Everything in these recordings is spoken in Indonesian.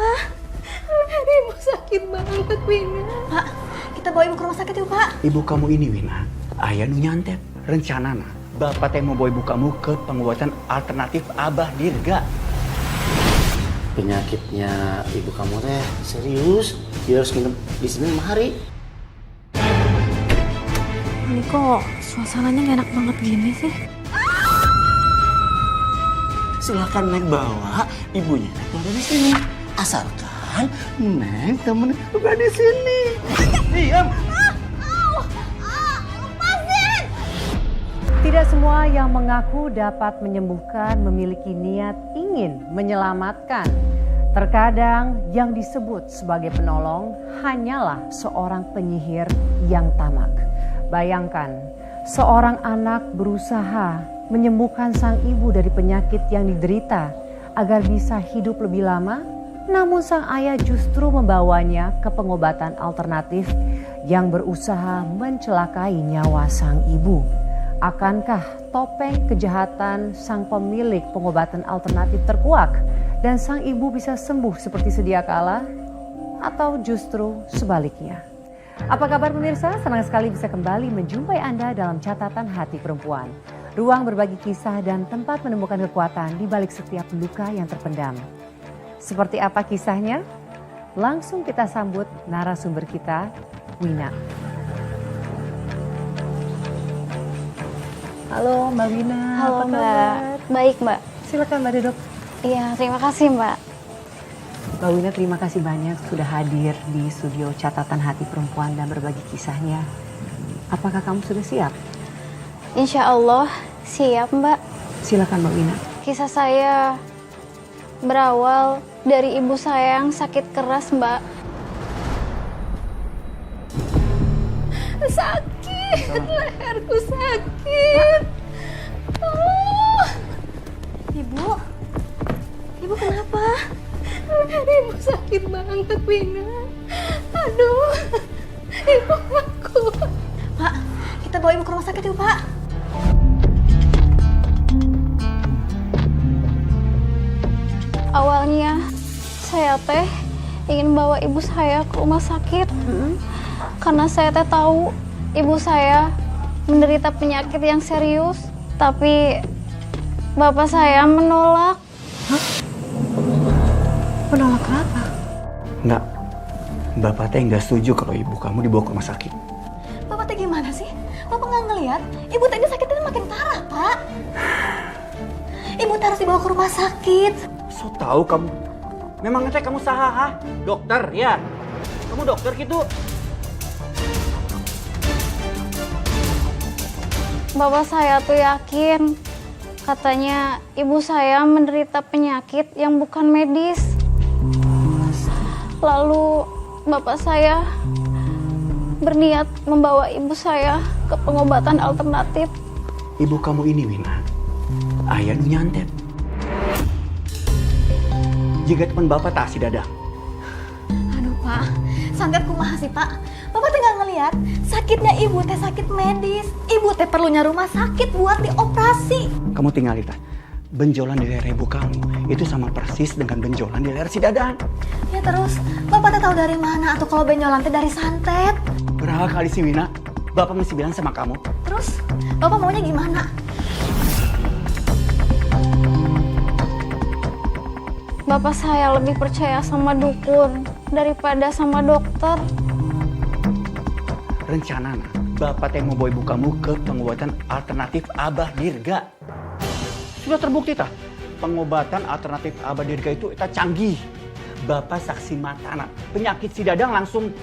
kenapa? Ibu sakit banget, Wina. Pak, kita bawa ibu ke rumah sakit yuk, Pak. Ibu kamu ini, Wina, ayah nu nyantet. Rencana bapak teh mau bawa ibu kamu ke pengobatan alternatif Abah Dirga. Penyakitnya ibu kamu teh serius. Dia harus nginep di sini 5 hari. Ini kok suasananya gak enak banget gini sih? Silahkan Neng bawa ibunya keluar dari sini. Asalkan Neng temen juga di sini. Diam. Tidak semua yang mengaku dapat menyembuhkan memiliki niat ingin menyelamatkan. Terkadang yang disebut sebagai penolong hanyalah seorang penyihir yang tamak. Bayangkan, seorang anak berusaha menyembuhkan sang ibu dari penyakit yang diderita agar bisa hidup lebih lama, namun sang ayah justru membawanya ke pengobatan alternatif yang berusaha mencelakai nyawa sang ibu. Akankah topeng kejahatan sang pemilik pengobatan alternatif terkuak dan sang ibu bisa sembuh seperti sedia kala? Atau justru sebaliknya? Apa kabar pemirsa? Senang sekali bisa kembali menjumpai Anda dalam Catatan Hati Perempuan. Ruang berbagi kisah dan tempat menemukan kekuatan di balik setiap luka yang terpendam. Seperti apa kisahnya? Langsung kita sambut narasumber kita, Wina. Halo Mbak Wina. Halo apa Mbak, kabar? baik Mbak. Silakan Mbak duduk. Iya, terima kasih Mbak. Mbak Wina, terima kasih banyak sudah hadir di studio Catatan Hati Perempuan dan berbagi kisahnya. Apakah kamu sudah siap? Insya Allah siap Mbak. Silakan Mbak Wina. Kisah saya berawal dari ibu saya yang sakit keras Mbak. Sakit, leherku sakit. Oh. Ibu kenapa? Ibu sakit banget, Wina. Aduh, ibu aku. Pak, kita bawa ibu ke rumah sakit yuk, Pak. Awalnya saya teh ingin bawa ibu saya ke rumah sakit. Karena saya teh tahu ibu saya menderita penyakit yang serius. Tapi bapak saya menolak. Menolak apa? Enggak, bapak teh nggak setuju kalau ibu kamu dibawa ke rumah sakit. Bapak teh gimana sih? Bapak nggak ngelihat? Ibu teh sakitnya makin parah, Pak. Ibu teh harus dibawa ke rumah sakit. So tahu kamu. Memang teh kamu saha? Dokter ya? Kamu dokter gitu? Bapak saya tuh yakin, katanya ibu saya menderita penyakit yang bukan medis. Lalu bapak saya berniat membawa ibu saya ke pengobatan alternatif. Ibu kamu ini, Wina, ayah nu nyantet. Jika teman bapak tak si dadang. Aduh, Pak. Santet kumaha sih, Pak? Bapak teh nggak ngelihat sakitnya ibu teh sakit medis. Ibu teh perlunya rumah sakit buat dioperasi. Kamu tinggal lihat. Benjolan di leher ibu kamu itu sama persis dengan benjolan di leher si dadang. Ya terus, Bapak teh tahu dari mana atau kalau benjolan teh dari santet? Berapa kali sih, Wina? Bapak mesti bilang sama kamu. Terus, Bapak maunya gimana? Bapak saya lebih percaya sama dukun daripada sama dokter. Rencana bapak teh mau bawa ibu kamu ke pengobatan alternatif Abah Dirga. Sudah terbukti tah, pengobatan alternatif Abah Dirga itu canggih. Bapak saksi mata, penyakit si dadang langsung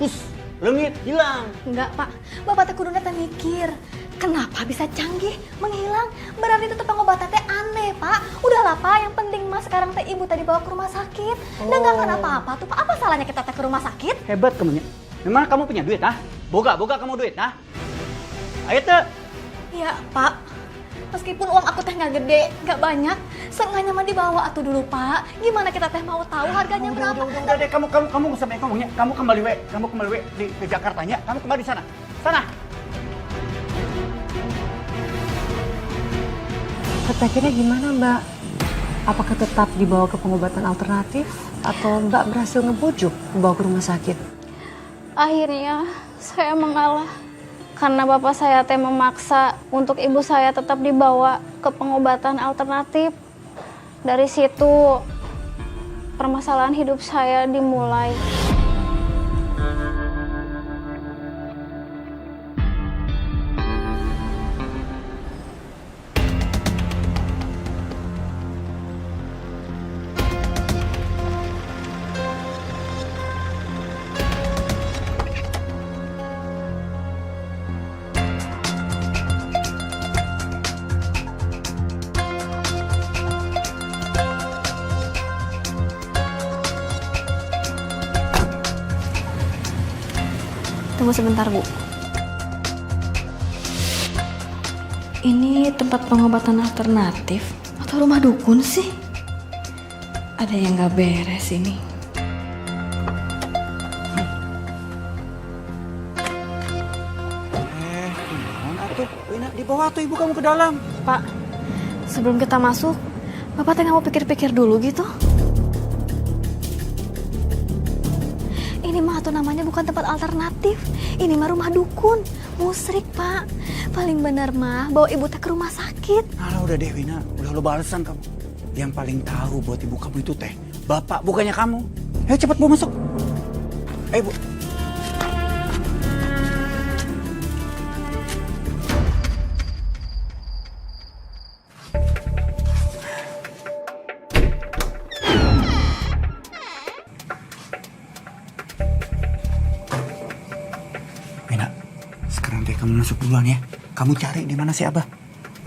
leungit hilang. Enggak, Pak. Bapak teh kuduna teh mikir, kenapa bisa canggih, menghilang? Berarti itu pengobatan teh aneh, Pak. Udahlah, Pak. Yang penting mas sekarang teh ibu tadi bawa ke rumah sakit. Dan nggak akan apa-apa tuh, Pak. Apa salahnya kita teh ke rumah sakit? Hebat kamunya. Memang kamu punya duit, ah? Boga kamu duit, ah? Ayo teh. Iya, Pak. Meskipun uang aku teh nggak gede, nggak banyak, seenggaknya mah dibawa atuh dulu, Pak. Gimana kita teh mau tahu harganya berapa? Udah deh, kamu nggak usah banyak ngomongnya. Kamu kembali we di Jakartanya. Kamu kembali sana. Terakhirnya gimana Mbak? apakah tetap dibawa ke pengobatan alternatif atau Mbak berhasil ngebujuk dibawa ke rumah sakit? Akhirnya saya mengalah karena bapak saya teh memaksa untuk ibu saya tetap dibawa ke pengobatan alternatif. Dari situ permasalahan hidup saya dimulai. Tunggu sebentar, Bu. Ini tempat pengobatan alternatif atau rumah dukun sih? Ada yang gak beres ini. Gimana tuh? Wina, dibawa tuh ibu kamu ke dalam. Pak, sebelum kita masuk, Bapak teh nggak mau pikir-pikir dulu gitu? Ini mah tuh namanya bukan tempat alternatif. Ini mah rumah dukun, musrik, Pak. Paling bener mah bawa ibu teh ke rumah sakit. Alah udah deh Wina, udah lo balesan kamu. Yang paling tahu buat ibu kamu itu teh bapak, bukannya kamu. Ayo cepat Bu masuk. Ayo Bu. Wina, sekarang teh kamu masuk duluan ya. Kamu cari di mana si Abah.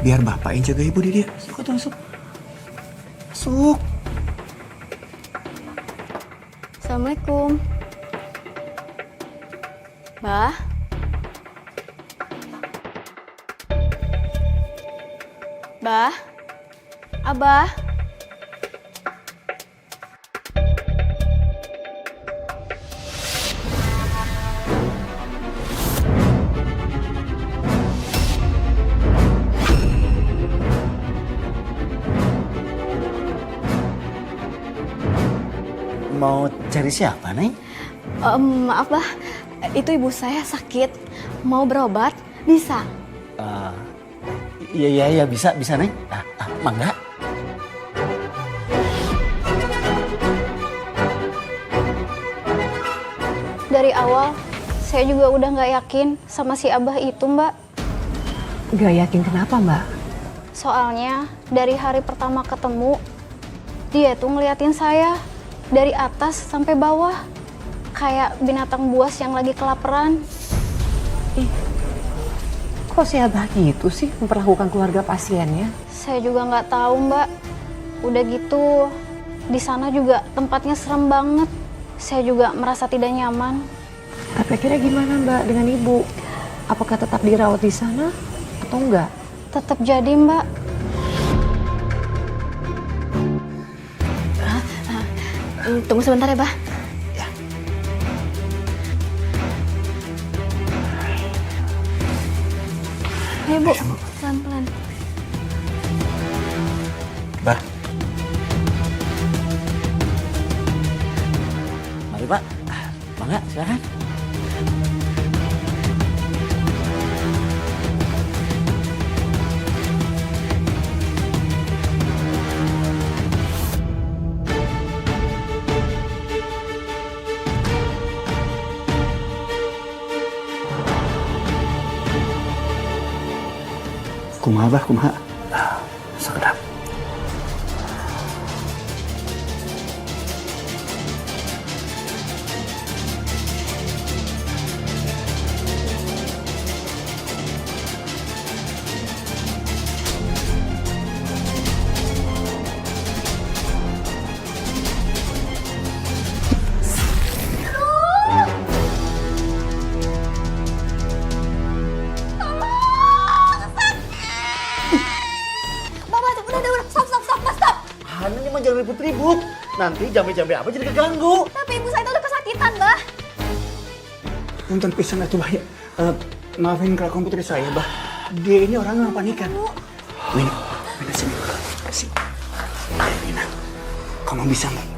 Biar bapak yang jaga ibu di dia. Masuk tuh masuk. Masuk. Assalamualaikum. Bah. Bah. Abah. Mau cari siapa, Neng? Maaf, Bah. Itu ibu saya sakit. Mau berobat? Bisa. Iya, bisa, Neng. Mangga. Dari awal, saya juga udah nggak yakin sama si Abah itu, Mbak. Gak yakin kenapa, Mbak? Soalnya, dari hari pertama ketemu, dia tuh ngeliatin saya dari atas sampai bawah. Kayak binatang buas yang lagi kelaparan. Kok si Abah gitu sih memperlakukan keluarga pasiennya? Saya juga nggak tahu, Mbak. Udah gitu, di sana juga tempatnya serem banget. Saya juga merasa tidak nyaman. Tapi akhirnya gimana, Mbak, dengan ibu? Apakah tetap dirawat di sana atau enggak? Tetap jadi, Mbak. Tunggu sebentar ya, Bah. Ayo, Bu. Pelan-pelan. Bah, Mari, Pak. Mangga, silakan. kumaha Bah, kumaha. Sekedap. Hana mah jangan ribut-ribut. Nanti jambe-jambe apa jadi keganggu. Tapi ibu saya itu udah kesakitan, Bah. Punten pisan atuh Bah ya. Maafin kelakuan putri saya, Bah. Dia ini orang yang panikan. Wina sini. Sini. Nina, kamu bisa nggak?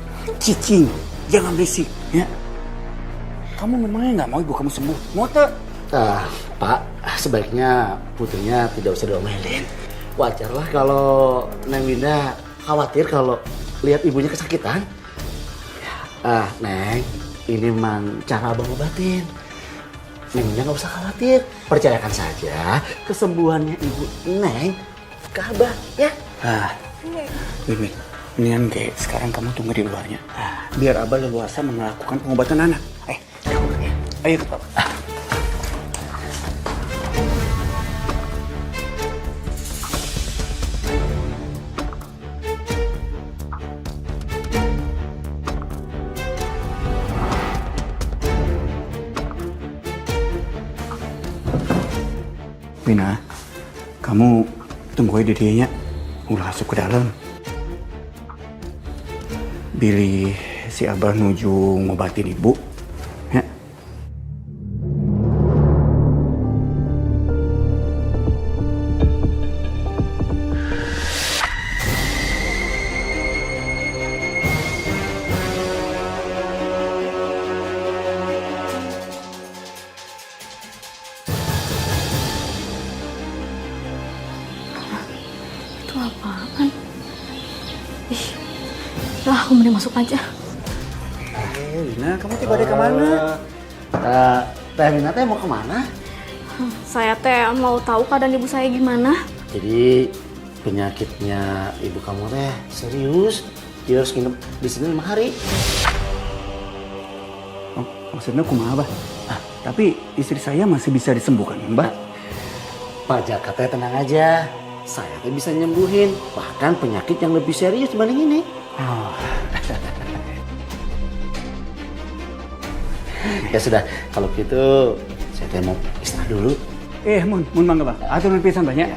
Cicing, jangan berisik, ya. Kamu memangnya nggak mau ibu kamu sembuh? Mau tak? Pak, sebaiknya putrinya tidak usah diomelin. Wajarlah kalau Neng Winda khawatir kalau lihat ibunya kesakitan. Neng, ini memang cara abang obatin. Neng Winda nggak usah khawatir. Percayakan saja kesembuhannya ibu Neng ke abah, ya. Win, mendingan kayak sekarang kamu tunggu di luarnya. Biar abah leluasa melakukan pengobatan anak. Ayo ke papa. Wina, kamu tunggu aja dia ulah masuk ke dalam. Billy si Abah nuju ngobatin ibu. Ya. Itu apaan? Ih, lah aku mending masuk aja. Wina, kamu tiba dari kemana? Teh Wina teh mau kemana? Saya teh mau tahu keadaan ibu saya gimana. Jadi penyakitnya ibu kamu teh serius. Dia harus nginep di sini 5 hari. Oh, maksudnya kumaha, Abah? Tapi istri saya masih bisa disembuhkan, Mbak. Pak Jaka teh tenang aja. Saya teh bisa nyembuhin. Bahkan penyakit yang lebih serius dibanding ini. Oh. Ya sudah, kalau gitu saya teh mau istirahat dulu. Mun mangga, Bang. Atur pisan banyak.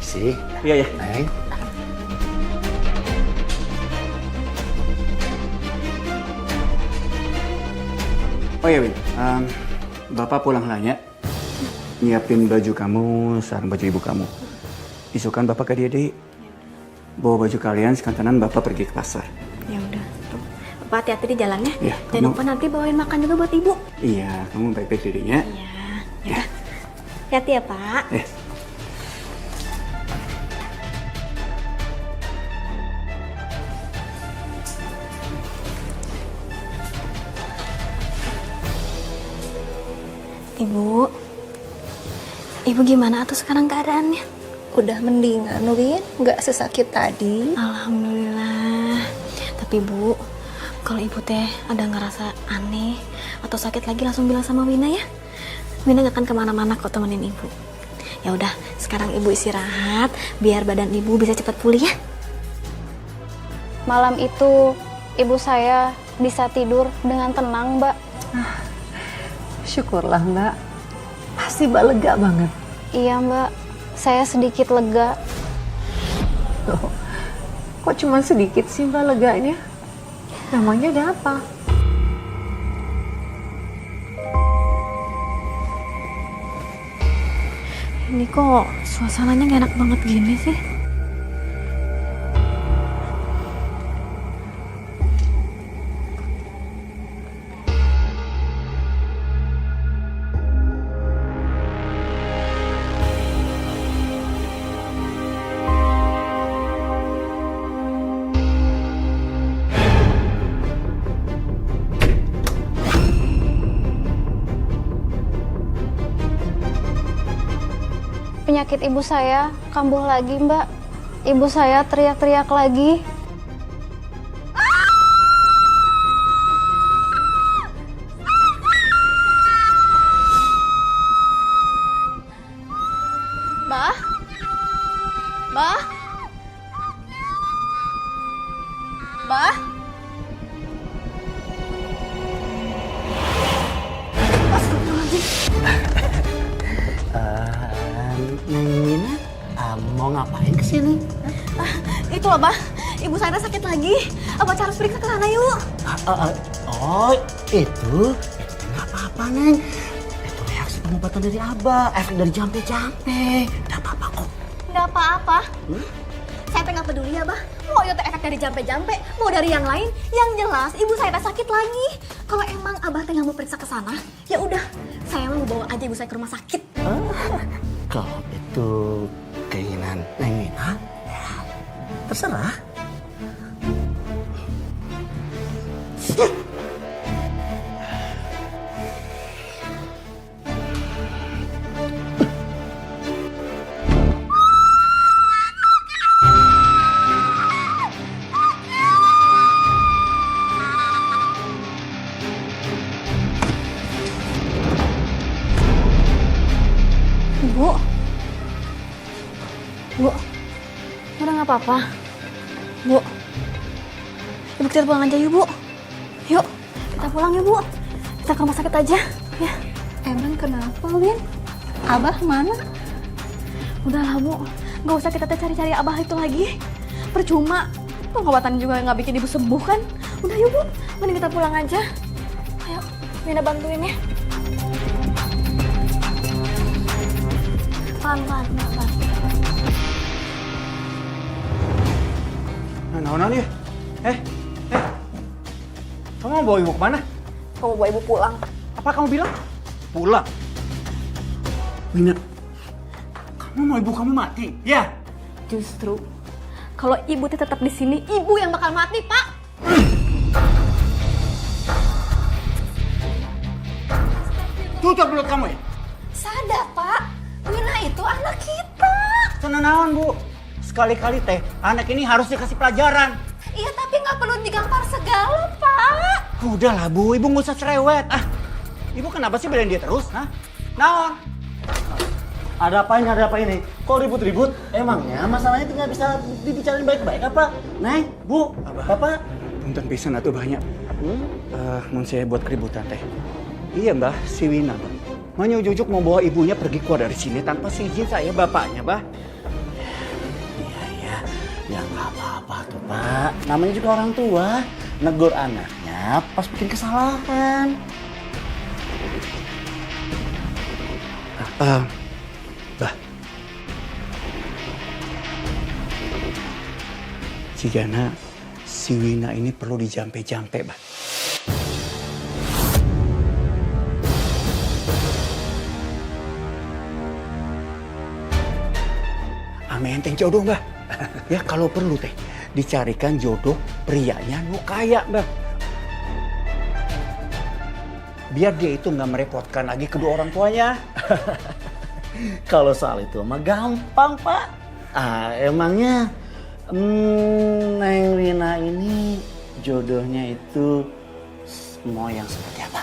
Sih. Iya, ya. Neng. Oh iya, Win. Bapak pulang lah ya. Nyiapin baju kamu, sarung baju ibu kamu. Isukan Bapak ke dia deh. Bawa baju kalian, sekantanan Bapak pergi ke pasar. Ya udah. Bapak hati-hati di jalannya. Iya, Jangan kamu- lupa nanti bawain makan juga buat ibu. Iya, kamu baik-baik dirinya. Iya. Ya. Hati-hati ya, Pak. Ibu gimana tuh sekarang keadaannya? Udah mendingan, Win. Nggak sesakit tadi. Alhamdulillah. Tapi Bu, kalau ibu teh ada ngerasa aneh atau sakit lagi langsung bilang sama Wina ya. Wina gak akan kemana-mana kok temenin ibu. Ya udah, sekarang ibu istirahat biar badan ibu bisa cepat pulih ya. Malam itu ibu saya bisa tidur dengan tenang, Mbak. Syukurlah Mbak. Pasti Mbak lega banget. Iya, Mbak. Saya sedikit lega. Loh, kok cuma sedikit sih Mbak leganya? Namanya ada apa? Ini kok suasananya gak enak banget gini sih? Penyakit ibu saya kambuh lagi, Mbak. Ibu saya teriak-teriak lagi. Mbak? Mbak? Mbak? Neng Nina, mau ngapain kesini? Itu loh, Bah. Ibu saya sakit lagi. Apa harus periksa ke sana yuk? Oh, itu nggak apa-apa, Neng. Itu reaksi pengobatan dari Abah, efek dari jampe-jampe. Nggak apa-apa kok. Nggak apa-apa. saya teh nggak peduli ya, Bah. Mau itu efek dari jampe-jampe, mau dari yang lain. Yang jelas ibu saya teh sakit lagi. Kalau emang Abah teh nggak mau periksa ke sana, ya udah, saya mau bawa aja ibu saya ke rumah sakit. Kalau itu keinginan Neng Wina, ya terserah. Bu, Bu, udah nggak apa-apa. Bu, ibu kita pulang aja yuk, Bu. Yuk, kita pulang yuk, Bu. Kita ke rumah sakit aja, ya. Emang kenapa, Win? Abah mana? Udahlah, Bu. Nggak usah kita teh cari-cari Abah itu lagi. Percuma. Pengobatan juga nggak bikin ibu sembuh kan. Udah yuk, Bu. Mending kita pulang aja. Ayo, Mina bantuin ya. Pelan-pelan. Nah, ya? Kamu mau bawa ibu kemana? Kamu bawa ibu pulang. Apa kamu bilang? Pulang. Wina, kamu mau ibu kamu mati? Ya. Justru, kalau ibu teh tetap di sini, ibu yang bakal mati, Pak. Tutup mulut kamu ya. Sadar, Pak. Wina itu anak kita. Tenang, Bu. Sekali-kali teh, anak ini harus dikasih pelajaran. Iya, tapi nggak perlu digampar segala, Pak. Udahlah, Bu. Ibu nggak usah cerewet. Ibu kenapa sih belain dia terus? Naon? Ada apa ini? Kok ribut-ribut? Emangnya masalahnya tinggal bisa dibicarain baik-baik apa? Neng, Bu, Bapak. Punten pisan atuh banyak. Mun saya buat keributan teh. Iya, Mbah, si Wina, Mbah. Mau jujuk mau bawa ibunya pergi keluar dari sini tanpa izin saya bapaknya, Mbah. Iya, ya nggak apa-apa tuh, Pak. Namanya juga orang tua. Negur anaknya pas bikin kesalahan. Bah. Jigana si Wina ini perlu dijampe-jampe, Bah. Ame enteng jodoh, Mbah. Ya kalau perlu teh dicarikan jodoh prianya nu kaya, Mbah. Biar dia itu nggak merepotkan lagi kedua orang tuanya. Kalau soal itu mah gampang, Pak. Emangnya Neng Wina ini jodohnya itu mau yang seperti apa?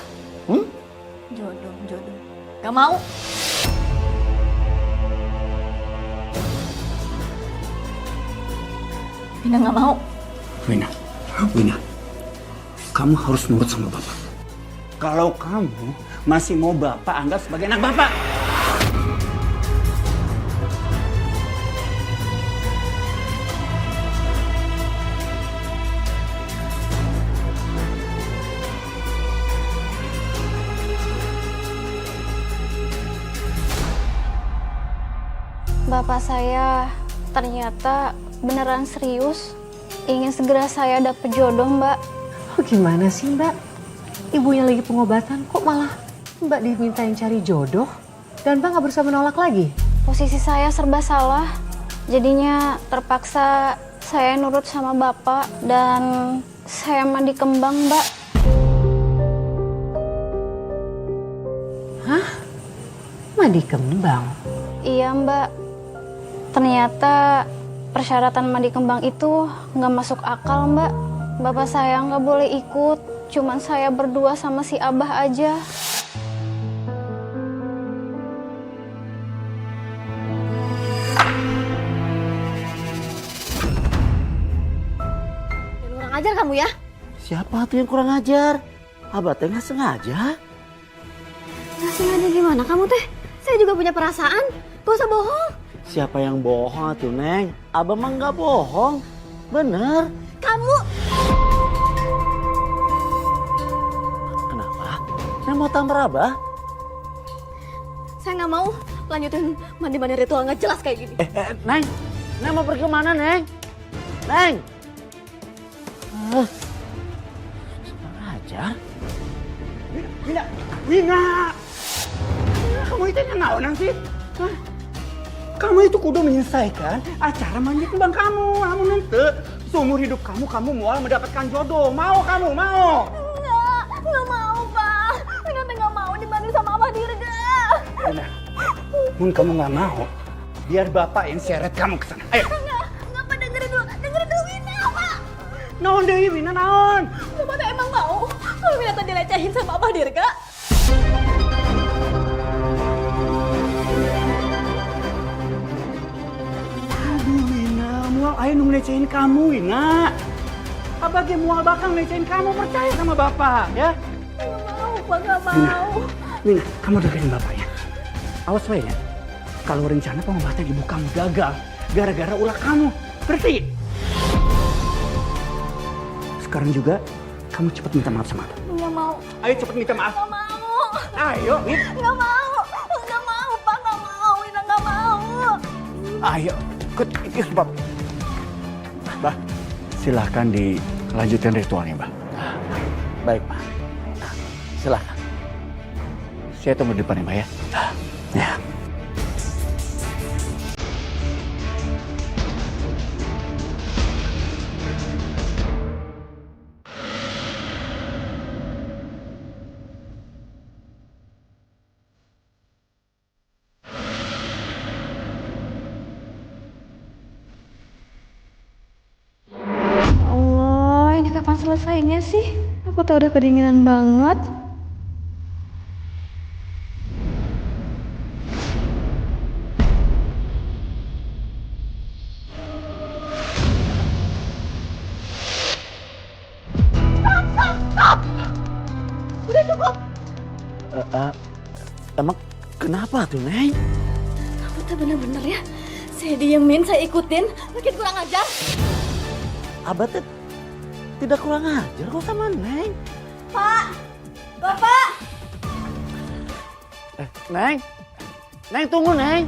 Jodoh. Gak mau. Wina gak mau. Wina, kamu harus nurut sama Bapak. Kalau kamu masih mau Bapak anggap sebagai anak Bapak. Bapak saya ternyata beneran serius ingin segera saya dapet jodoh, Mbak. Oh, gimana sih, Mbak? Ibunya lagi pengobatan, kok malah Mbak dimintain cari jodoh? Dan Mbak nggak berusaha menolak lagi? Posisi saya serba salah, jadinya terpaksa saya nurut sama Bapak dan saya mandi kembang, Mbak. Hah? Mandi kembang? Iya, Mbak. Ternyata persyaratan mandi kembang itu nggak masuk akal, Mbak. Bapak saya nggak boleh ikut, cuman saya berdua sama si Abah aja. Kurang ajar kamu ya. Siapa tuh yang kurang ajar? Abah teh nggak sengaja. Nggak sengaja gimana kamu teh? Saya juga punya perasaan. Gak usah bohong. Siapa yang bohong tuh, Neng? Abah mah nggak bohong. Bener. Kamu. Kenapa? Neng mau tampar Abah? Saya nggak mau lanjutin mandi-mandi ritual nggak jelas kayak gini. Neng mau pergi kemana, Neng? Neng! Aja. Wina! Kamu itu yang naonan sih? Hah? Kamu itu kudu menyelesaikan acara manjat kembang kamu. Kamu nanti seumur hidup kamu mual mendapatkan jodoh. Mau kamu, mau? Nggak mau, Pak. Wina teh nggak mau dibanding sama Abah Dirga. Wina, mun kamu nggak mau, biar bapak yang seret kamu ke sana. Ayo. Nggak, Pak, dengerin dulu Wina, Pak. Naon deui, Wina, naon? Bapak teh emang mau kalau Wina teh dilecehin sama Abah Dirga? Aduh, Wina, mual ayo nu ngelecehin kamu, Wina. Abah ge mual bakal ngelecehin kamu, percaya sama bapak, ya? Nggak mau, Pak, nggak Wina, mau. Wina, kamu dengerin bapak ya. Awas wae ya. Kalau rencana pengobatan ibu kamu gagal gara-gara ulah kamu, ngerti? Sekarang juga kamu cepat minta maaf sama aku. Nggak mau. Ayo cepat minta maaf. Nggak mau. Ayo, Win. Nggak mau. Nggak mau, Pak, nggak mau. Wina nggak mau. Ayo, ikut sebab. Bah, silahkan dilanjutkan ritualnya, Bah. Baik, Pak. Silakan. Saya tunggu di depan ya, Bah ya. Ya. Allah, ini kapan selesainya sih? Aku tuh udah kedinginan banget. Emang kenapa tuh, Neng? Kamu tuh bener-bener ya. Saya diemin, saya ikutin. Makin kurang ajar. Abah tuh tidak kurang ajar kok sama Neng. Pak! Bapak! Neng! Neng, tunggu, Neng!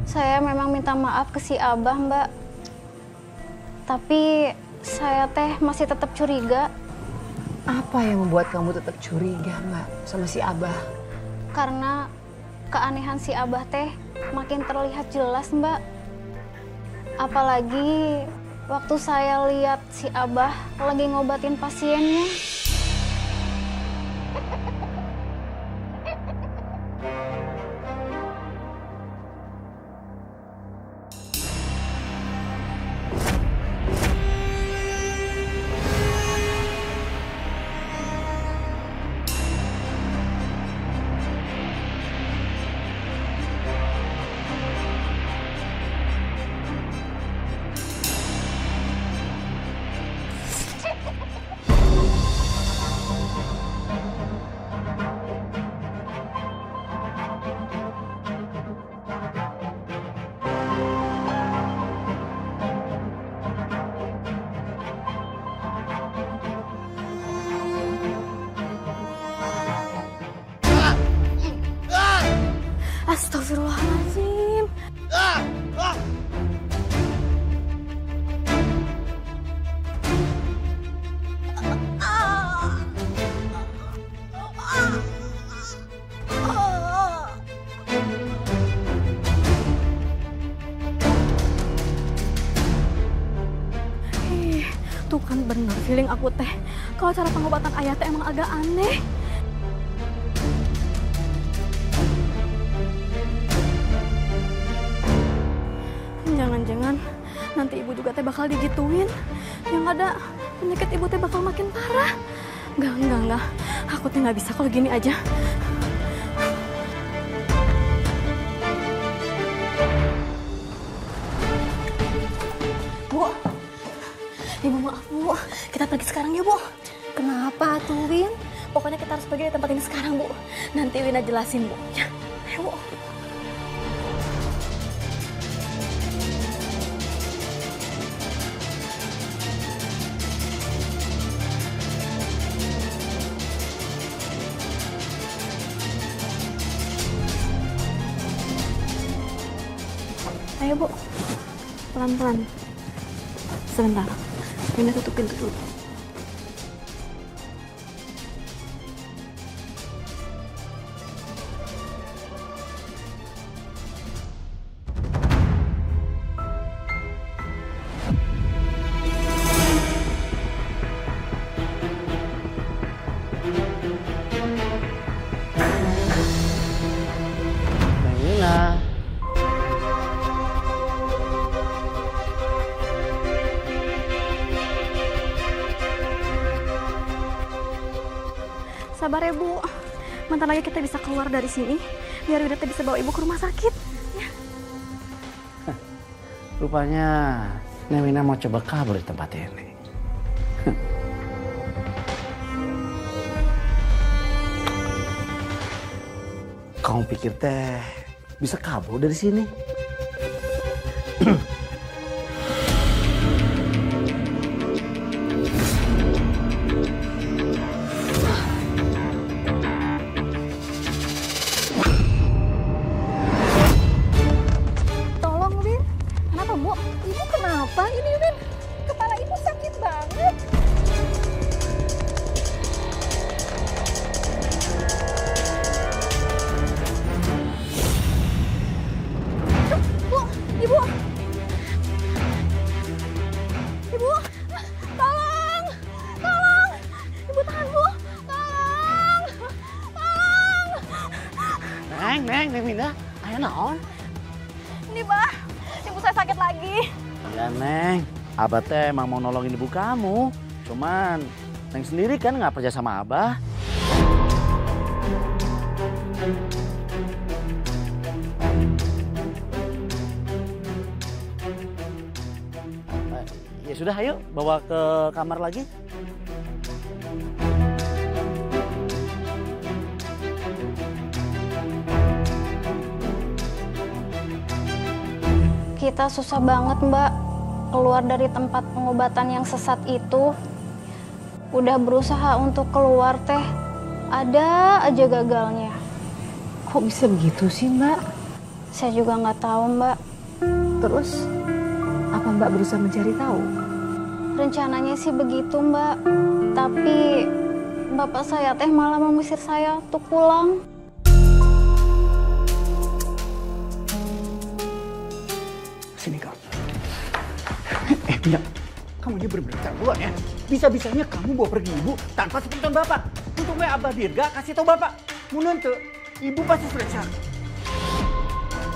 Saya memang minta maaf ke si Abah, Mbak. Tapi saya teh masih tetap curiga Apa yang membuat kamu tetap curiga, Mbak, sama si Abah? karena keanehan si Abah teh makin terlihat jelas, Mbak. Apalagi waktu saya lihat si Abah lagi ngobatin pasiennya. Astagfirullahaladzim. Tuh kan bener feeling aku teh. Kalau cara pengobatan ayah teh emang agak aneh. Jangan-jangan nanti ibu juga teh bakal digituin. Yang ada penyakit ibu teh bakal makin parah. Enggak. Aku teh nggak bisa kalau gini aja. Bu, Ibu maaf Bu. Kita pergi sekarang ya Bu. Kenapa tuh, Win? Pokoknya kita harus pergi di tempat ini sekarang Bu. Nanti Wina jelasin Bu. Ya, ayo Bu. Ayo Bu, pelan-pelan. Sebentar, Wina tutup pintu dulu. Neng Wina. Sabar ya Bu, bentar lagi kita bisa keluar dari sini, biar Wina bisa bawa Ibu ke rumah sakit. Rupanya Neng Wina mau coba kabur di tempat ini. Kamu pikir teh bisa kabur dari sini? Tolong Win, kenapa Bu? Ibu kenapa? Ini Win, kepala Ibu sakit banget. Bu, Ibu. Ibu, tolong. Tolong. Ibu tahan, Bu. Tolong. Tolong. Neng Wina, ayo naon? Ini, Bah. Ibu saya sakit lagi. Ya Neng, Abah teh emang mau nolongin ibu kamu. Cuman Neng sendiri kan nggak percaya sama Abah. Ya sudah, ayo bawa ke kamar lagi. Kita susah banget Mbak keluar dari tempat pengobatan yang sesat itu. Udah berusaha untuk keluar teh, ada aja gagalnya. Kok bisa begitu sih Mbak? Saya juga nggak tahu Mbak. Terus apa Mbak berusaha mencari tahu? Rencananya sih begitu Mbak. Tapi bapak saya teh malah mengusir saya untuk pulang. Sini kau. Wina, kamu ini benar-benar keterlaluan ya. Bisa-bisanya kamu bawa pergi ibu tanpa sepengetahuan bapak. Untungnya Abah Dirga kasih tahu bapak. Mun teu, ibu pasti sudah cari.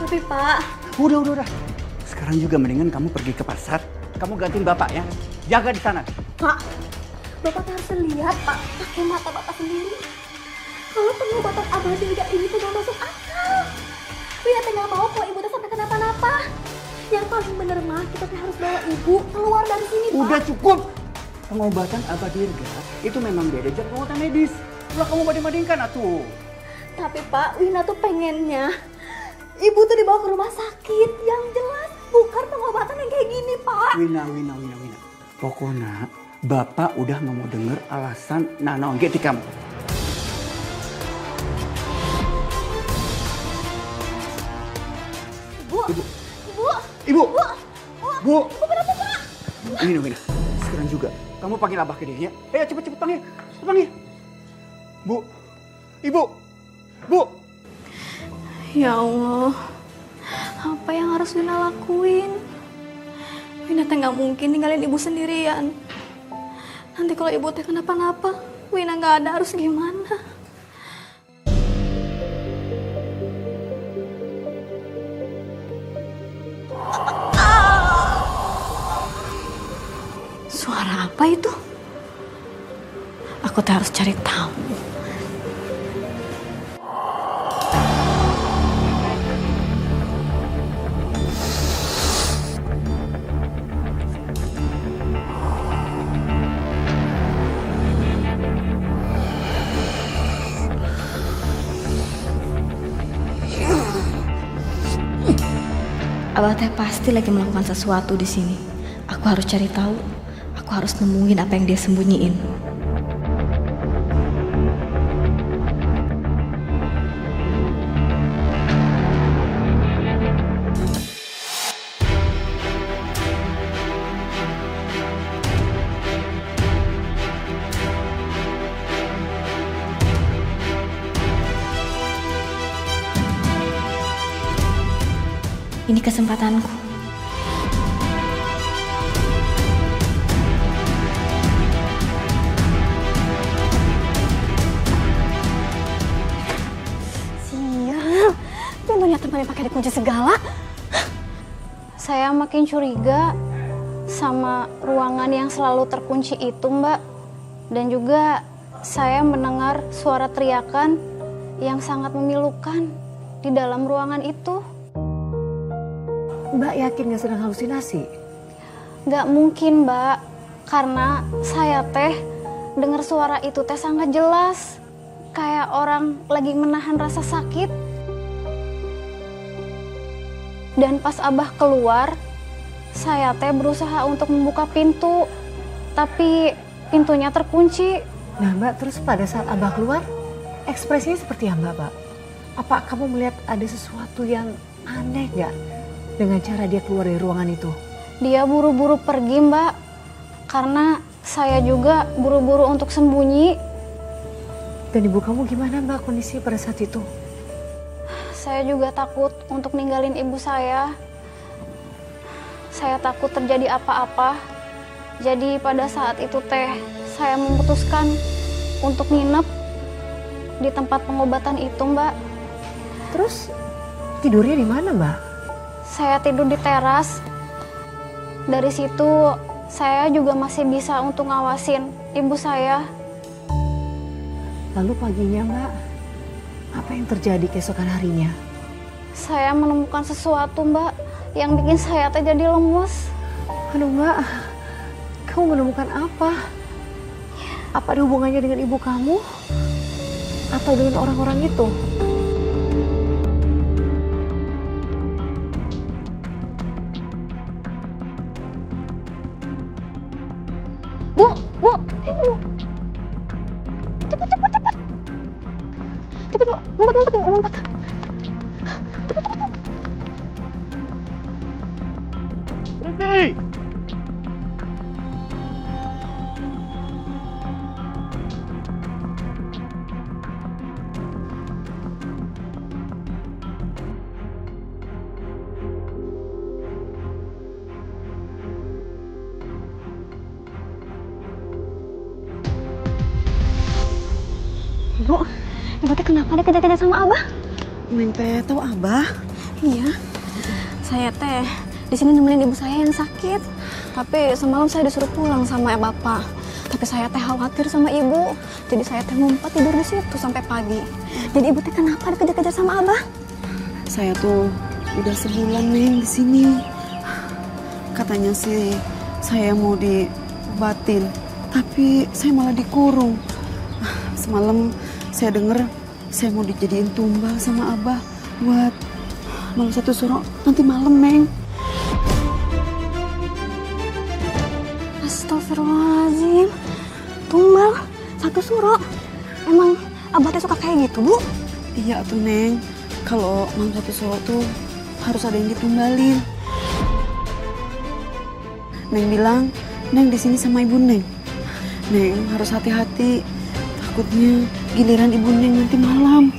Tapi Pak, Udah. Sekarang juga mendingan kamu pergi ke pasar. Kamu gantiin bapak ya. Jaga di sana. Pak, Bapak harus lihat Pak, pakai mata Bapak sendiri. Kalau pengobatan Abah Dirga ini tuh gak masuk akal. Wina teh gak mau kalau Ibu teh sampai kenapa-napa. Yang paling bener mah, kita teh harus bawa Ibu keluar dari sini Pak. Udah cukup. Pengobatan Abah Dirga itu memang beda dari pengobatan medis. Udah kamu banding-bandingkan atuh. Tapi Pak, Wina tuh pengennya Ibu tuh dibawa ke rumah sakit yang jelas, bukan pengobatan yang kayak gini Pak. Wina. Pokoknya bapak udah nggak mau denger alasan Nana Ongge di kamu. Ibu. Bu. Kenapa Pak? Wina. Sekarang juga kamu panggil Abah ke dia ya. Ayo cepet panggil. Panggil. Bu. Ibu. Bu. Ya Allah, apa yang harus Wina lakuin? Wina teh nggak mungkin ninggalin Ibu sendirian. Nanti kalau Ibu teh kenapa-napa, Wina nggak ada harus gimana? Suara apa itu? Aku teh harus cari tahu. Abah teh pasti lagi melakukan sesuatu di sini. Aku harus cari tahu. Aku harus nemuin apa yang dia sembunyiin. kesempatanku. Sial, pintunya tempatnya pakai dikunci segala. Saya makin curiga sama ruangan yang selalu terkunci itu, Mbak. Dan juga saya mendengar suara teriakan yang sangat memilukan di dalam ruangan itu. Mbak yakin gak sedang halusinasi? Gak mungkin, Mbak. Karena saya teh dengar suara itu teh sangat jelas. Kayak orang lagi menahan rasa sakit. Dan pas Abah keluar, saya teh berusaha untuk membuka pintu. Tapi pintunya terkunci. Nah Mbak, terus pada saat Abah keluar, ekspresinya seperti apa Mbak? Apa kamu melihat ada sesuatu yang aneh gak dengan cara dia keluar dari ruangan itu? Dia buru-buru pergi, Mbak. Karena saya juga buru-buru untuk sembunyi. Dan ibu kamu gimana Mbak kondisi pada saat itu? Saya juga takut untuk ninggalin ibu saya. Saya takut terjadi apa-apa. Jadi pada saat itu teh, saya memutuskan untuk nginep di tempat pengobatan itu, Mbak. Terus tidurnya di mana Mbak? Saya tidur di teras. Dari situ saya juga masih bisa untuk ngawasin ibu saya. Lalu paginya Mbak, apa yang terjadi keesokan harinya? Saya menemukan sesuatu, Mbak, yang bikin saya teh jadi lemes. Aduh Mbak, kamu menemukan apa? Apa ada hubungannya dengan ibu kamu? Atau dengan orang-orang itu? Bu, Bu. Cepet, Bu. Ngumpet. Berhenti! Ibu teh kenapa dikejar-kejar sama Abah? Neng teh tahu Abah? Iya, saya teh di sini nemenin ibu saya yang sakit. Tapi semalam saya disuruh pulang sama bapak. Tapi saya teh khawatir sama ibu, jadi saya teh ngumpet tidur di situ sampai pagi. Jadi ibu teh kenapa dikejar-kejar sama Abah? Saya tuh udah sebulan Neng di sini. Katanya sih saya mau diobatin, tapi saya malah dikurung. Semalam saya denger saya mau dijadiin tumbal sama Abah buat malam satu suro nanti malam Neng. Astagfirullahaladzim, tumbal satu suro. Emang Abah teh suka kayak gitu, Bu? Iya tuh Neng, kalau malam satu suro tuh harus ada yang ditumbalin. Neng bilang, Neng di sini sama ibu Neng. Neng harus hati-hati, takutnya giliran ibu Neng nanti malam.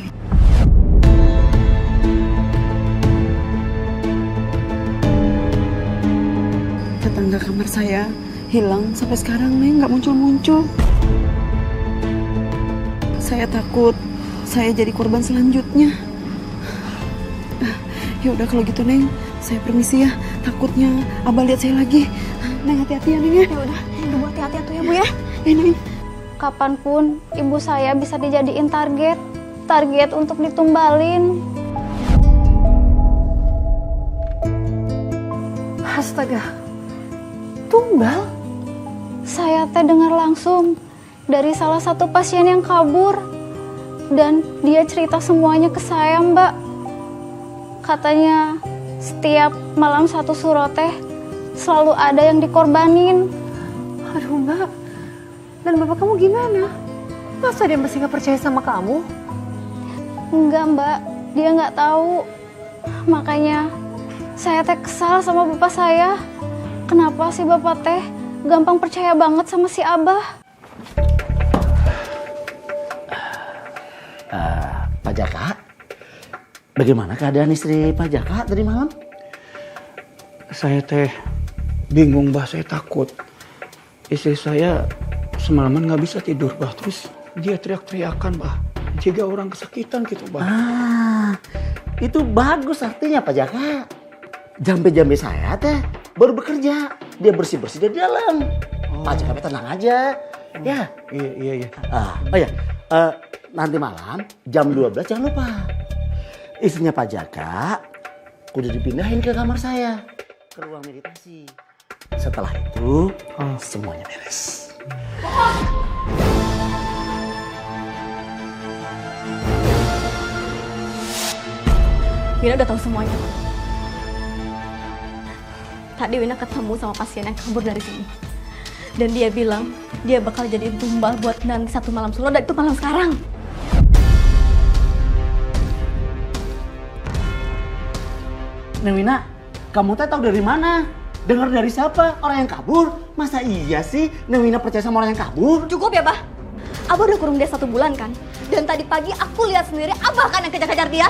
Tetangga kamar saya hilang sampai sekarang Neng nggak muncul-muncul. Saya takut saya jadi korban selanjutnya. Ya udah kalau gitu Neng, saya permisi ya. Takutnya Abah lihat saya lagi. Neng hati-hati ya Neng ya. Ya udah, ibu hati-hati atuh ya, Bu ya. Neng. Kapanpun ibu saya bisa dijadiin target untuk ditumbalin. Astaga, tumbal? Saya teh dengar langsung dari salah satu pasien yang kabur. Dan dia cerita semuanya ke saya, Mbak. Katanya setiap malam satu suro teh selalu ada yang dikorbanin. Aduh Mbak, dan bapak kamu gimana? Masa dia masih gak percaya sama kamu? Enggak, Mbak, dia nggak tahu. Makanya saya teh kesal sama bapak saya. Kenapa sih bapak teh gampang percaya banget sama si Abah? Pak Jaka, bagaimana keadaan istri Pak Jaka tadi malam? Saya teh bingung, Bah. Saya takut. Istri saya semalaman nggak bisa tidur, Bah. Terus dia teriak-teriakan, Bah. Jika orang kesakitan gitu, Bah. Itu bagus artinya Pak Jaka. Jambe-jambe saya teh baru bekerja. Dia bersih-bersih dari dalam. Pak Jaka tenang aja. Ya. Iya. Oh ya, nanti malam jam 12 jangan lupa. Istrinya Pak Jaka udah dipindahin ke kamar saya. Ke ruang meditasi. Setelah itu semuanya beres. Wina udah tahu semuanya. Tadi Wina ketemu sama pasien yang kabur dari sini. Dan dia bilang dia bakal jadi tumbal buat nanti satu malam solo, dan itu malam sekarang. Neng Wina, kamu teh tahu dari mana? Dengar dari siapa? Orang yang kabur? Masa iya sih Neng Wina percaya sama orang yang kabur? Cukup ya, Bah. Abah udah kurung dia 1 bulan kan? Dan tadi pagi aku lihat sendiri Abah kan yang kejar-kejar dia.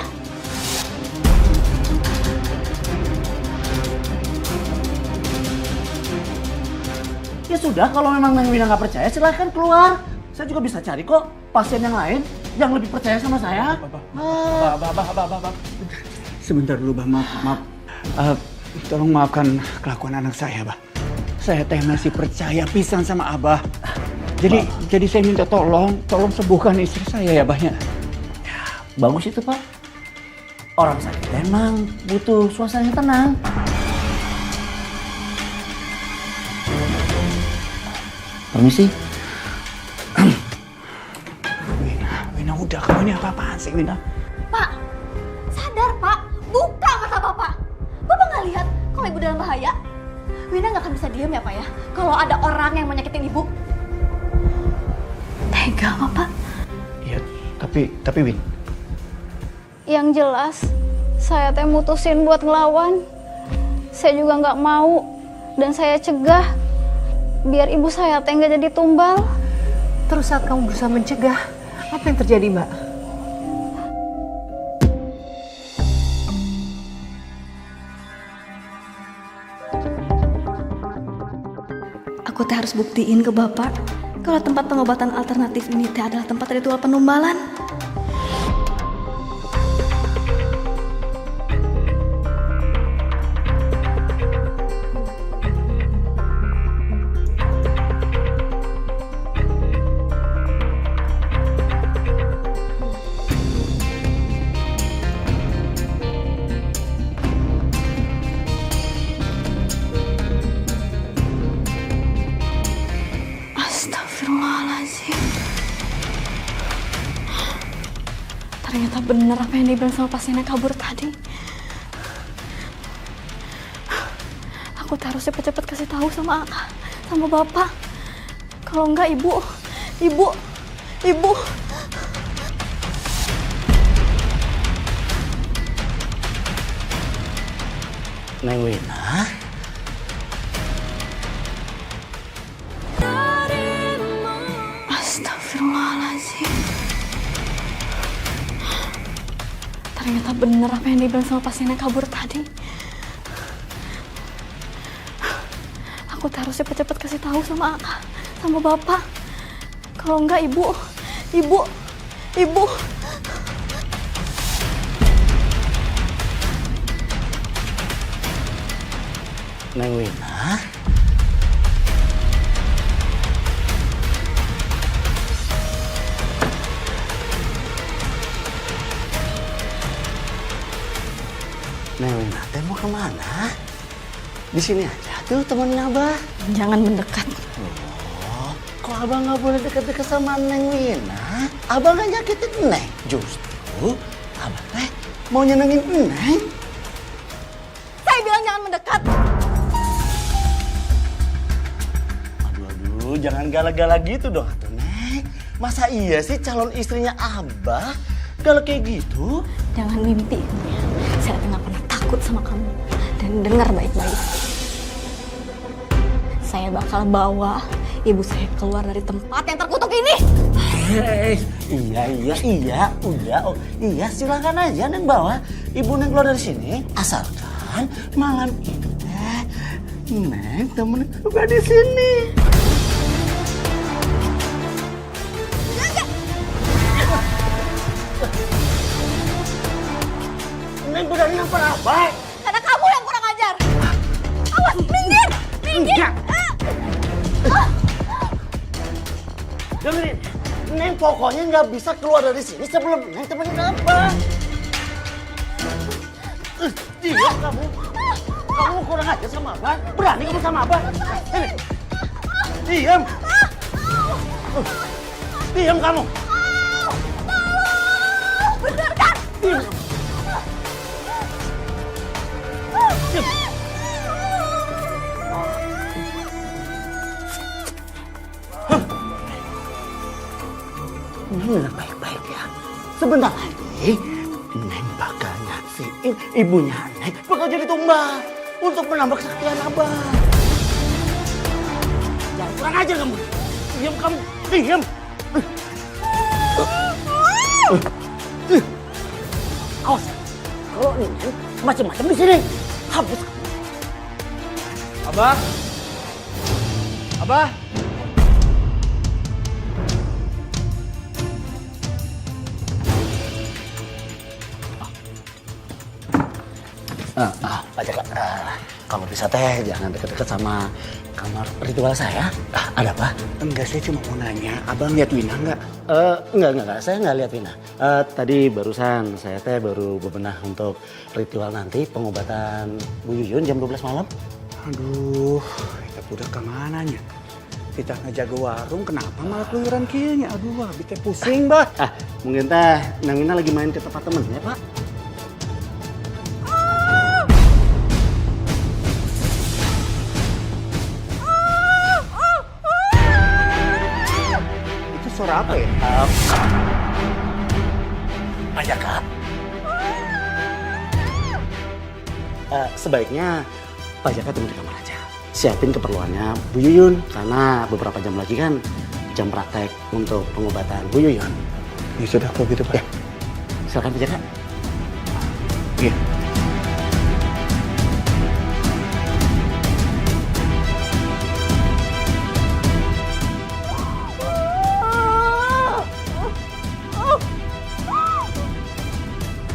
Ya sudah, kalau memang Neng Wina nggak percaya silahkan keluar. Saya juga bisa cari kok pasien yang lain yang lebih percaya sama saya. Bah. Sebentar dulu, Bah. Maaf. Tolong maafkan kelakuan anak saya, Bah. Saya teh masih percaya pisan sama Abah. Jadi saya minta tolong sembuhkan istri saya ya, Bah. Ya. Bagus itu Pak. Orang sakit emang butuh suasana yang tenang. Permisi. Wina, udah, kamu ini apa-apaan sih, Wina? Pak, sadar Pak, buka mata Bapak. Bapak nggak lihat kalau ibu dalam bahaya? Wina nggak akan bisa diam ya Pak ya, kalau ada orang yang mau nyakitin ibu. Tega Bapak. Iya, tapi Win. Yang jelas, saya teh mutusin buat ngelawan. Saya juga nggak mau, dan saya cegah biar ibu saya teh nggak jadi tumbal. Terus saat kamu berusaha mencegah, apa yang terjadi, Mbak? Aku teh harus buktiin ke Bapak kalau tempat pengobatan alternatif ini teh adalah tempat ritual penumbalan. Astagfirullahaladzim. Ternyata benar apa yang dibilang sama pasien yang kabur tadi. Aku harus cepet-cepet kasih tahu sama Bapak. Kalau enggak ibu. Neng Wina. Astagfirullahaladzim. Ternyata benar apa yang dibilang sama pasien yang kabur tadi. Aku harus cepet-cepet kasih tahu sama Bapak. Kalau enggak ibu. Neng Wina. Neng Wina, teh mau kemana? Di sini aja tuh temennya Abah. Jangan mendekat. Oh, kok Abah nggak boleh deket-deket sama Neng Wina? Abah nggak nyakitin Neng. Justru Abah teh mau nyenengin Neng. Saya bilang jangan mendekat. Aduh, jangan galak-galak gitu dong atuh Neng. Masa iya sih calon istrinya Abah galak kayak gitu? Jangan mimpi. Saya nggak pernah takut sama kamu. Dan dengar baik-baik. Saya bakal bawa ibu saya keluar dari tempat yang terkutuk ini. Iya, udah. Oh, iya, silakan aja Neng bawa ibu Neng keluar dari sini. Asalkan malam ini Neng, temen juga di sini. Neng berani nampar Abah? Karena kamu yang kurang ajar. Awas, minggir! Minggir! Dengerin, Neng pokoknya nggak bisa keluar dari sini sebelum Neng temenin Abah. Diam kamu. Kamu kurang ajar sama Abah. Berani kamu sama Abah? Ini. Diam. Diam kamu. Bener kan? Diam. Diam. Neng baik-baik ya. Sebentar lagi, Neng bakal nyaksiin ibunya Neng bakal jadi tumbal untuk menambah kesaktian Abah. Jangan kurang ajar kamu. Diam kamu. Diam. Awas. Kalau Neng macam-macam di sini, habis kamu. Abah? Abah? Pak Jaka, kalau bisa teh jangan deket-deket sama kamar ritual saya. Ada apa? Enggak, saya cuma mau nanya. Abang lihat Wina nggak? Enggak. Saya nggak lihat Wina. Tadi barusan saya teh baru bebenah untuk ritual nanti pengobatan Bu Yuyun jam 12 malam. Aduh, kita udah kemana nya? Kita ngejaga warung, kenapa malah keluyuran kayaknya? Aduh, kita pusing, bah. Mungkin teh Nang Wina lagi main ke tempat temennya, Pak. Itu suara apa ya? Pak Jaka. Sebaiknya Pak Jaka tunggu di kamar aja. Siapin keperluannya Bu Yuyun. Karena beberapa jam lagi kan jam praktek untuk pengobatan Bu Yuyun. Ya sudah, kalau gitu, Pak. Ya. Silakan Pak Jaka. Iya.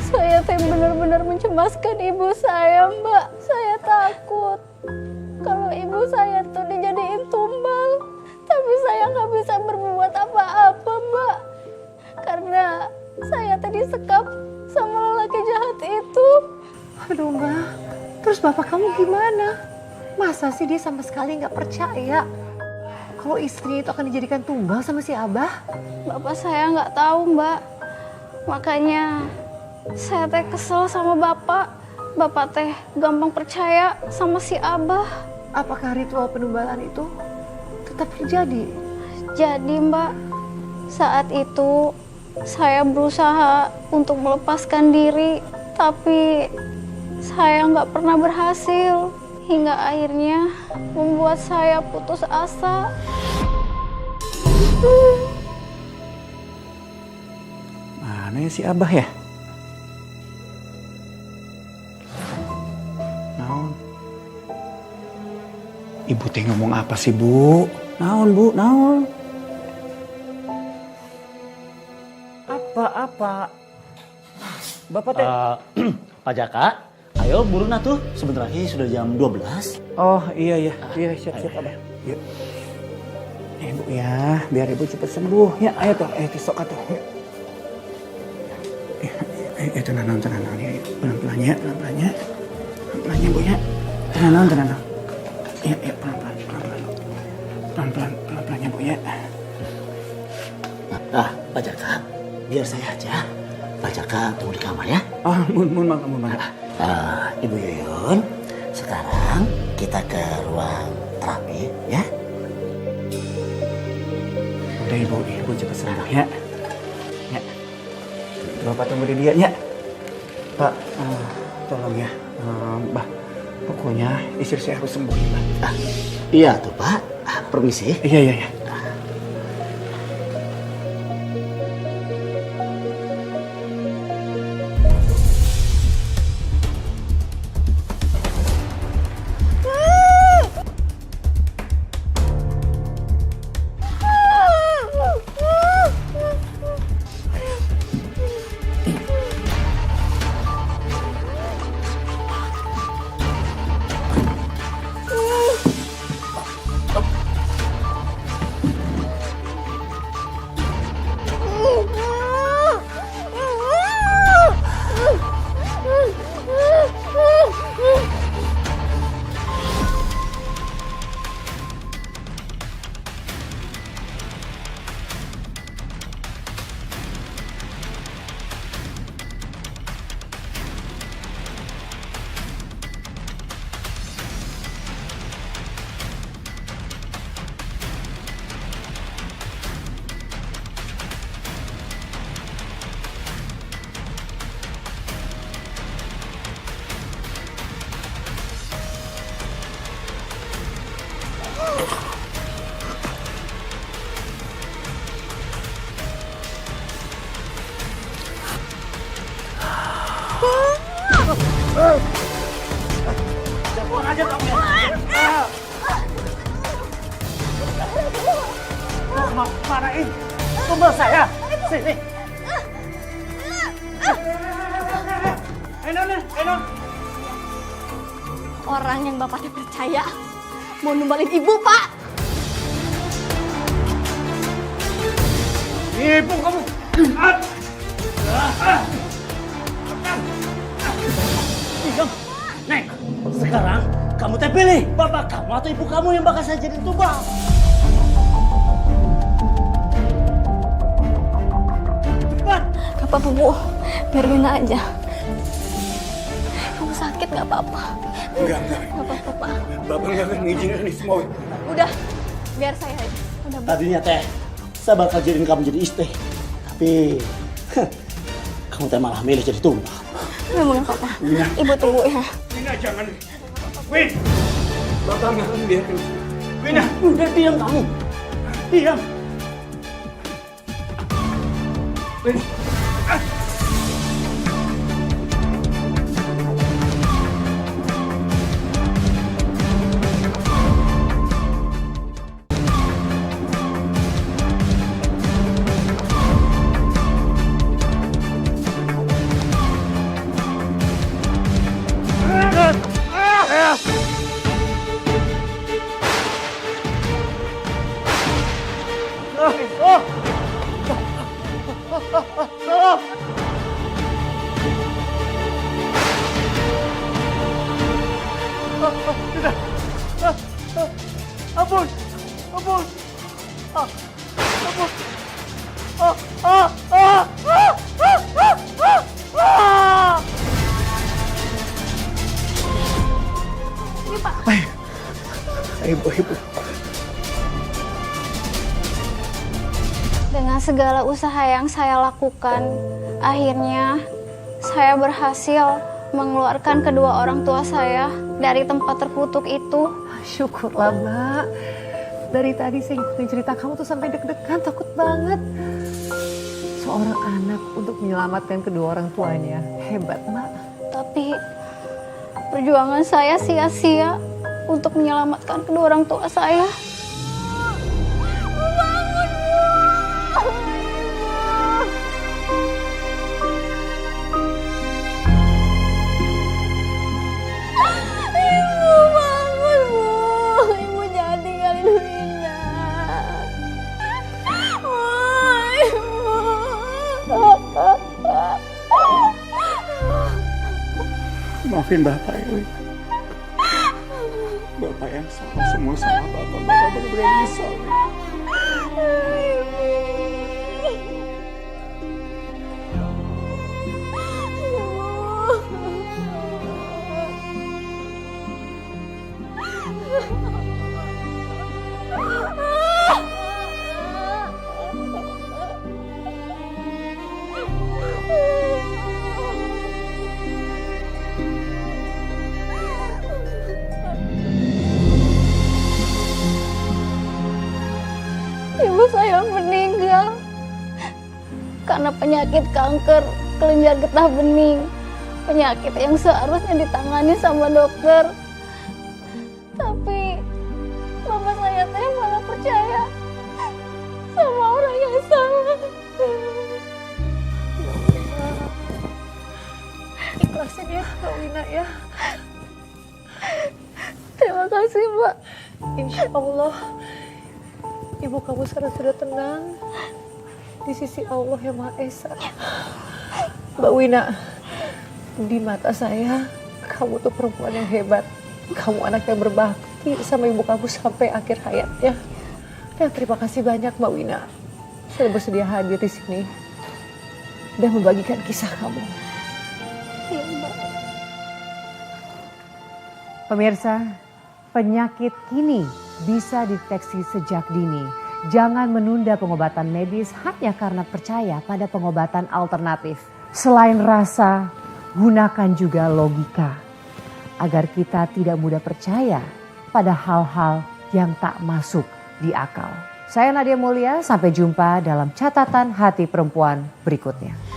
Saya teh benar-benar mencemaskan ibu saya, Mbak. Saya takut kalau ibu saya tuh dijadiin tumbal. Tapi saya nggak bisa berbuat apa-apa, Mbak. Karena saya tadi sekap sama lelaki jahat itu. Aduh Mbak, terus bapak kamu gimana? Masa sih dia sama sekali nggak percaya kalau istrinya itu akan dijadikan tumbal sama si Abah? Bapak saya nggak tahu, Mbak. Makanya saya teh kesel sama bapak. Bapak teh gampang percaya sama si Abah. Apakah ritual penumbalan itu tetap terjadi? Jadi, Mbak, saat itu saya berusaha untuk melepaskan diri, tapi saya nggak pernah berhasil. Hingga akhirnya membuat saya putus asa. Mana ya si Abah ya? Naon? Ibu teh ngomong apa sih, Bu? Naon, Bu? Naon? Apa? Bapak teh... Pak Jaka, ayo burun atuh. Sebentar lagi sudah jam 12. Oh, iya, siap, Abah. Yuk. Bu ya, biar Ibu cepat sembuh. Ya, ayo tuh, sok atuh. Yuk. Tenang, ya. Pelan-pelan ya. Pelan-pelan ya, Bu ya. Tenang. Ya, pelan-pelan. Pelan-pelan ya, Bu ya. Pak Jaka, biar saya aja. Pak Jaka tunggu di kamar ya. Mun. Ibu Yuyun, sekarang kita ke ruang terapi ya. Udah Ibu cepat sembuh ya. Ya. Bapak tunggu di dia ya. Pak, tolong ya. Bah, pokoknya istri saya harus sembuh ya, Pak. Iya tuh Pak. Permisi. Iya. Jagoan aja kamu ya. Marahin tumbal saya. Sini. Eno. Orang yang bapaknya percaya mau numbalin ibu, Pak. Ibu kamu. Neng, sekarang kamu teh pilih bapak kamu atau ibu kamu yang bakal saya jadi tumbal. Cepat. Gak apa-apa, Bu. Biar Wina aja. Kamu sakit gak apa-apa. Enggak. Gak apa-apa, Pak. Bapak nggak akan ngizinin ini semua. Udah, biar saya aja. Udah, Bu. Tadinya teh saya bakal jadiin kamu jadi istri, tapi kamu teh malah milih jadi tumbal. Memang gak apa-apa. Ibu tunggu ya. Wina jangan. Win. Bapak nggak akan biarin. Wina, udah diam kamu. Diam. Win. Ibu. Dengan segala usaha yang saya lakukan, akhirnya saya berhasil mengeluarkan kedua orang tua saya dari tempat terkutuk itu. Syukurlah, Mbak. Dari tadi saya ikutin cerita kamu tuh sampai deg-degan, takut banget. Seorang anak untuk menyelamatkan kedua orang tuanya. Hebat, Mbak. Tapi perjuangan saya sia-sia untuk menyelamatkan kedua orang tua saya. Maafin Bapak ya, Win. Bapak yang salah, semua salah Bapak. Bapak benar-benar nyesal, Win. Ibu saya meninggal karena penyakit kanker kelenjar getah bening. Penyakit yang seharusnya ditangani sama dokter. Tapi mama saya teh malah percaya sama orang yang salah. Ikhlasin ya, Kak Wina ya. Terima kasih, Mbak. Insya Allah, ibu kamu sekarang sudah tenang di sisi Allah yang Maha Esa. Mbak Wina, di mata saya, kamu tuh perempuan yang hebat. Kamu anak yang berbakti sama ibu kamu sampai akhir hayatnya. Dan terima kasih banyak Mbak Wina sudah bersedia hadir di sini dan membagikan kisah kamu. Iya, Mbak. Pemirsa, penyakit kini bisa dideteksi sejak dini. Jangan menunda pengobatan medis hanya karena percaya pada pengobatan alternatif. Selain rasa, gunakan juga logika agar kita tidak mudah percaya pada hal-hal yang tak masuk di akal. Saya Nadia Mulia, sampai jumpa dalam catatan hati perempuan berikutnya.